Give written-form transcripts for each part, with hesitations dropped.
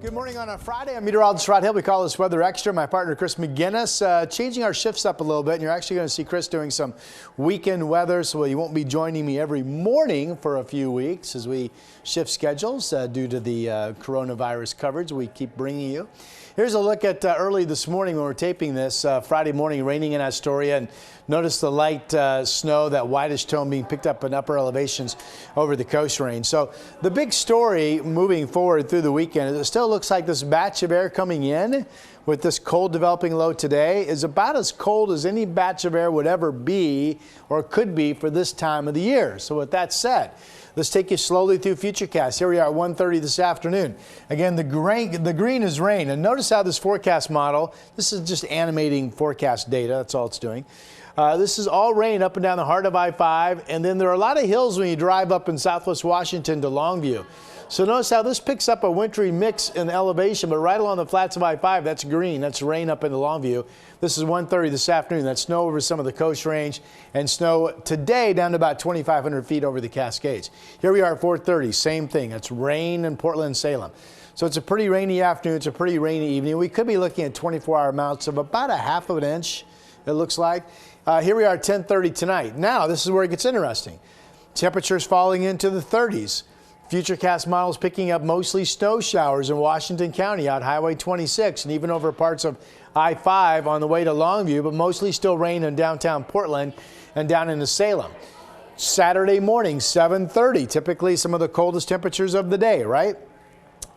Good morning on a Friday. I'm meteorologist Rod Hill. We call this Weather Extra. My partner Chris McGinnis, changing our shifts up a little bit, and you're actually going to see Chris doing some weekend weather, so you won't be joining me every morning for a few weeks as we shift schedules due to the coronavirus coverage we keep bringing you. Here's a look at early this morning when we're taping this, Friday morning, raining in Astoria, and notice the light snow, that whitish tone being picked up in upper elevations over the coast range. So the big story moving forward through the weekend is it still looks like this batch of air coming in with this cold developing low today is about as cold as any batch of air would ever be or could be for this time of the year. So with that said, let's take you slowly through Futurecast. Here we are at 1:30 this afternoon. Again, the green is rain. And notice how this forecast model, this is just animating forecast data. That's all it's doing. This is all rain up and down the heart of I-5. And then there are a lot of hills when you drive up in southwest Washington to Longview. So notice how this picks up a wintry mix in elevation, but right along the flats of I-5, that's green. That's rain up into Longview. This is 1:30 this afternoon. That's snow over some of the coast range and snow today down to about 2,500 feet over the Cascades. Here we are at 4:30, same thing. It's rain in Portland and Salem. So it's a pretty rainy afternoon. It's a pretty rainy evening. We could be looking at 24-hour amounts of about a half of an inch, it looks like. Here we are at 10:30 tonight. Now, this is where it gets interesting. Temperatures falling into the 30s. Futurecast models picking up mostly snow showers in Washington County out Highway 26 and even over parts of I-5 on the way to Longview, but mostly still rain in downtown Portland and down into Salem. Saturday morning, 7:30, typically some of the coldest temperatures of the day, right?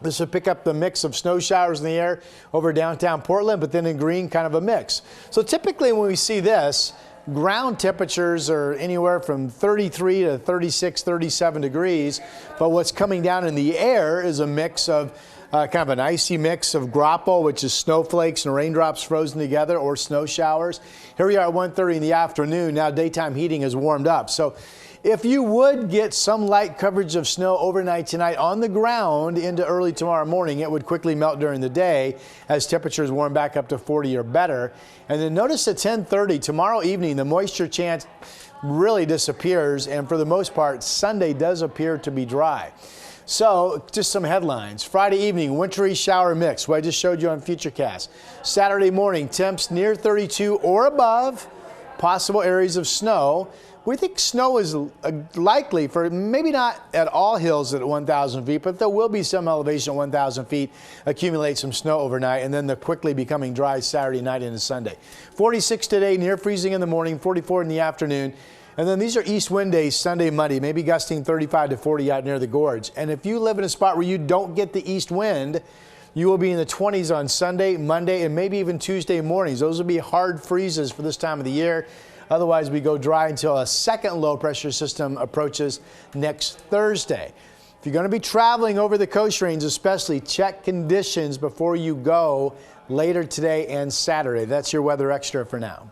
This will pick up the mix of snow showers in the air over downtown Portland, but then in green, kind of a mix. So typically when we see this, ground temperatures are anywhere from 33 to 36, 37 degrees, but what's coming down in the air is a mix of kind of an icy mix of grapple, which is snowflakes and raindrops frozen together, or snow showers. Here we are at 1:30 in the afternoon. Now daytime heating has warmed up. So if you would get some light coverage of snow overnight tonight on the ground into early tomorrow morning, it would quickly melt during the day as temperatures warm back up to 40 or better. And then notice at 10:30 tomorrow evening, the moisture chance really disappears. And for the most part, Sunday does appear to be dry. So just some headlines. Friday evening, wintry shower mix, what I just showed you on Futurecast. Saturday morning, temps near 32 or above, possible areas of snow. We think snow is likely for maybe not at all hills at 1,000 feet, but there will be some elevation at 1,000 feet, accumulate some snow overnight, and then they're quickly becoming dry Saturday night into Sunday. 46 today, near freezing in the morning, 44 in the afternoon. And then these are east wind days, Sunday, Monday, maybe gusting 35 to 40 out near the gorge. And if you live in a spot where you don't get the east wind, you will be in the 20s on Sunday, Monday, and maybe even Tuesday mornings. Those will be hard freezes for this time of the year. Otherwise, we go dry until a second low pressure system approaches next Thursday. If you're going to be traveling over the coast range, especially, check conditions before you go later today and Saturday. That's your Weather Extra for now.